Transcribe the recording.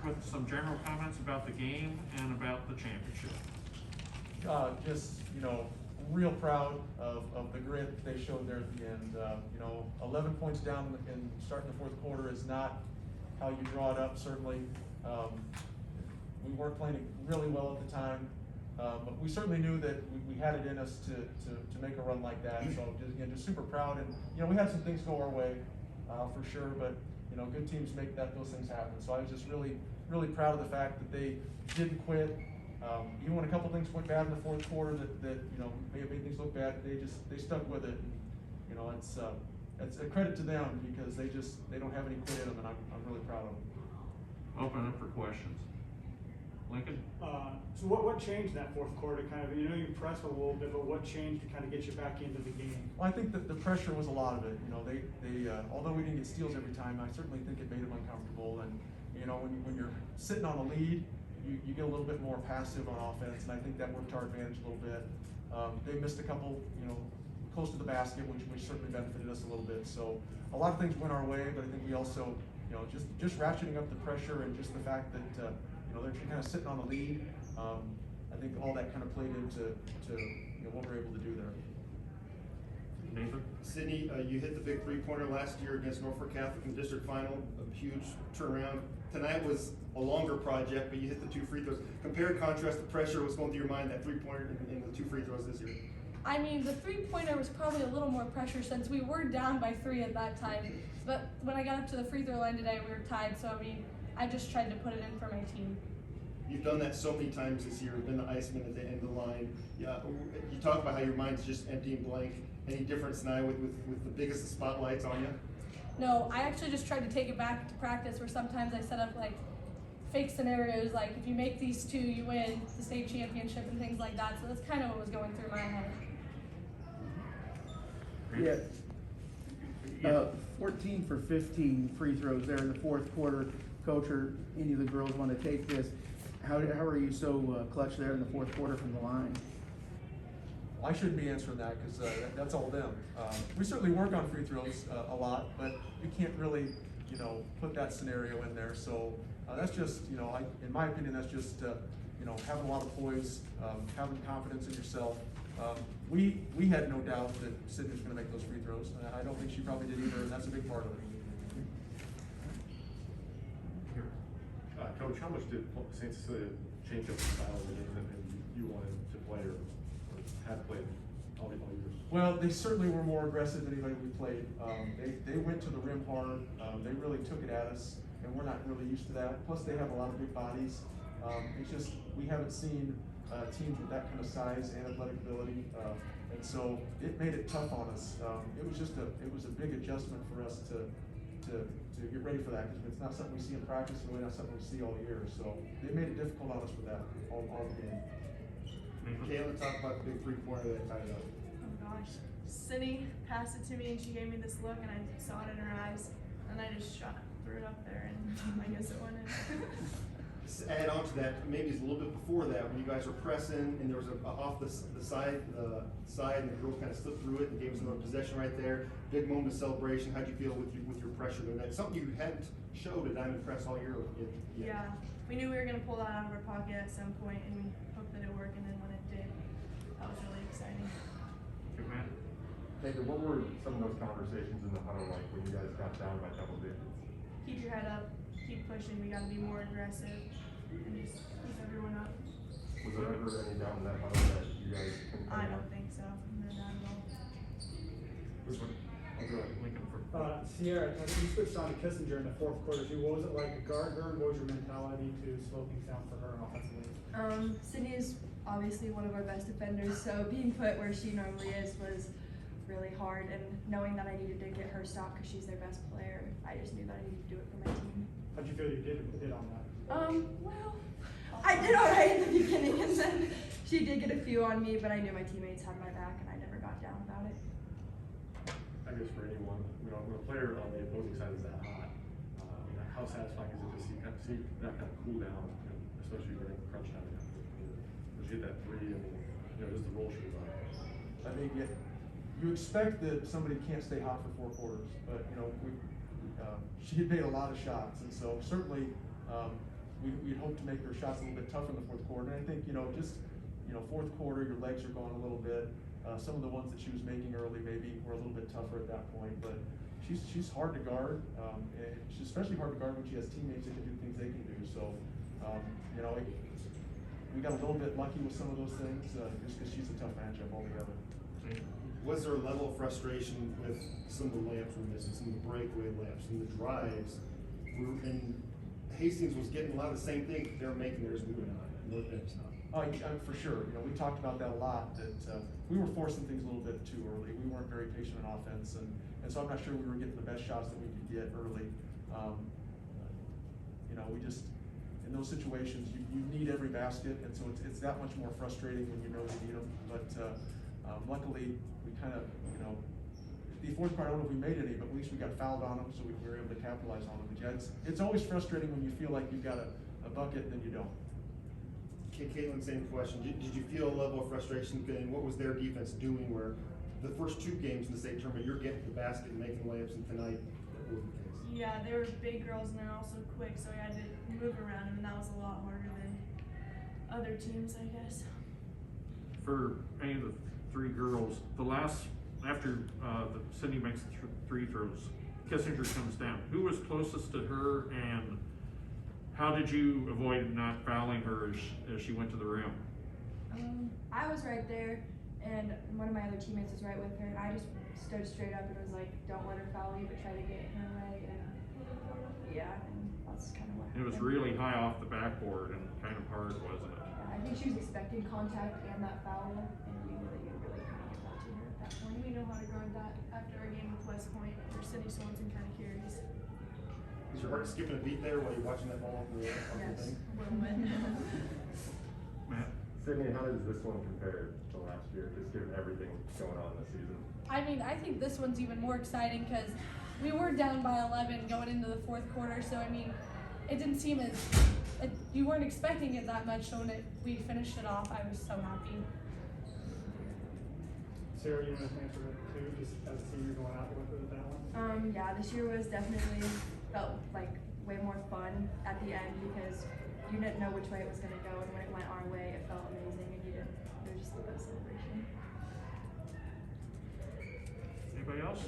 with some general comments about the game and about the championship. Just, real proud of the grit they showed there at the end. 11 points down in starting the fourth quarter is not how you draw it up, certainly. We weren't playing really well at the time, but we certainly knew that we had it in us to make a run like that. So just super proud, and we had some things go our way for sure, but good teams make those things happen. So I was just really proud of the fact that they didn't quit. Even when a couple things went bad in the fourth quarter that may have made things look bad, they stuck with it. And, it's a credit to them because they don't have any quit in them, and I'm really proud of them. Open up for questions. Lincoln? So what changed in that fourth quarter? Kind of, you pressed a little bit, but what changed to kind of get you back into the game? Well, I think that the pressure was a lot of it. They although we didn't get steals every time, I certainly think it made them uncomfortable. And when you're sitting on a lead, you get a little bit more passive on offense, and I think that worked to our advantage a little bit. They missed a couple, close to the basket, which certainly benefited us a little bit. So a lot of things went our way, but I think we also, just ratcheting up the pressure and just the fact that they're kind of sitting on the lead. I think all that kind of played into what we're able to do there. Nathan? Sydney, you hit the big three-pointer last year against Norfolk Catholic in the district final, a huge turnaround. Tonight was a longer project, but you hit the 2 free throws. Compare and contrast the pressure, what's going through your mind, that three-pointer and the 2 free throws this year? I mean, the three-pointer was probably a little more pressure since we were down by 3 at that time. But when I got up to the free throw line today, we were tied. So, I just tried to put it in for my team. You've done that so many times this year. You've been the Iceman at the end of the line. Yeah, you talk about how your mind's just empty and blank. Any difference now with the biggest of spotlights on you? No, I actually just tried to take it back to practice where sometimes I set up fake scenarios, like if you make these 2, you win the state championship and things like that. So that's kind of what was going through my head. Yeah. 14 for 15 free throws there in the fourth quarter. Coach or any of the girls want to take this. How are you so clutch there in the fourth quarter from the line? I shouldn't be answering that because that's all them. We certainly work on free throws a lot, but you can't really, put that scenario in there. So that's just, in my opinion, that's just, having a lot of poise, having confidence in yourself. We had no doubt that Sydney was going to make those free throws. I don't think she probably did either, and that's a big part of it. Coach, how much did St. Cecilia change up the style of the game that you wanted to play or had played all years? Well, they certainly were more aggressive than anybody we played. They went to the rim hard. They really took it at us, and we're not really used to that. Plus, they have a lot of big bodies. It's just we haven't seen teams with that kind of size and athletic ability, and so it made it tough on us. It was a big adjustment for us to get ready for that because it's not something we see in practice, really not something we see all year. So it made it difficult on us for that all game. Kayla, talk about the big three-pointer that tied it up. Oh gosh. Sydney passed it to me and she gave me this look and I saw it in her eyes and I just threw it up there and I guess it went in. Add on to that, maybe it's a little bit before that when you guys were pressing and there was off the side and the girls kind of slipped through it and gave us another possession right there. Big moment of celebration. How'd you feel with your pressure there? That's something you hadn't showed at Diamond Press all year. Yeah, we knew we were going to pull that out of our pocket at some point and we hoped that it worked, and then when it did, that was really exciting. Good man. David, what were some of those conversations in the huddle like when you guys got down by double digits? Keep your head up, keep pushing, we got to be more aggressive, and just keep everyone up. Was there ever any doubt in that huddle that you guys couldn't I don't think so, no, not at all. This one. I'll go ahead. Lincoln for. Sierra, you switched on to Kissinger in the fourth quarter too. What was it like to guard her, and what was your mentality to slow things down for her offensively? Sydney is obviously one of our best defenders, so being put where she normally is was really hard, and knowing that I needed to get her stopped because she's their best player, I just knew that I needed to do it for my team. How'd you feel you did on that? Well, I did alright in the beginning, and then she did get a few on me, but I knew my teammates had my back, and I never got down about it. I guess for anyone, when a player on the opposing side is that hot, how satisfying is it to see that kind of cool down, especially during crunch time? Did you hit that three? Just the roll shoes on. I think you expect that somebody can't stay hot for 4 quarters, but she had made a lot of shots, and so certainly we'd hope to make her shots a little bit tougher in the fourth quarter. And I think, fourth quarter, your legs are going a little bit. Some of the ones that she was making early maybe were a little bit tougher at that point, but she's hard to guard, and she's especially hard to guard when she has teammates that can do things they can do. So, we got a little bit lucky with some of those things, just because she's a tough matchup altogether. Was there a level of frustration with some of the layups we're missing, some of the breakaway layups, some of the drives? And Hastings was getting a lot of the same things they were making theirs moving on. North Bend's not. For sure. We talked about that a lot, that we were forcing things a little bit too early. We weren't very patient on offense, and so I'm not sure we were getting the best shots that we could get early. We just, in those situations, you need every basket, and so it's that much more frustrating when you know you need them. But luckily, we kind of, the fourth quarter, I don't know if we made any, but at least we got fouled on them, so we were able to capitalize on them. But yeah, it's always frustrating when you feel like you've got a bucket and then you don't. Caitlin, same question. Did you feel a level of frustration, and what was their defense doing where the first two games in the state tournament, you're getting to the basket and making layups, and tonight that wasn't the case? Yeah, they were big girls and they're also quick, so we had to move around them, and that was a lot harder than other teams, I guess. For any of the three girls, after the Sydney makes the three throws, Kissinger comes down. Who was closest to her, and how did you avoid not fouling her as she went to the rim? I was right there, and one of my other teammates was right with her, and I just stood straight up and was like, don't let her foul you, but try to get in her way, and that's kind of what It was happened. really high off the backboard and kind of hard, wasn't it? Yeah, I think she was expecting contact and that foul, and you knew that you really couldn't get that to her at that point. We know how to guard that after our game with West Point, where Cindy Swanson kind of carries. Is your heart skipping a beat there while you're watching that ball off the Yes. thing? A little bit. Matt? Sydney, how does this one compare to last year, just given everything going on this season? I mean, I think this one's even more exciting because we were down by 11 going into the fourth quarter. So, I mean, it didn't seem you weren't expecting it that much. So when we finished it off, I was so happy. Sarah, you want to answer that too, just as a senior going out with that one? Yeah, this year was definitely felt like way more fun at the end because you didn't know which way it was going to go, and when it went our way, it felt amazing, and it was just the best celebration. Anybody else?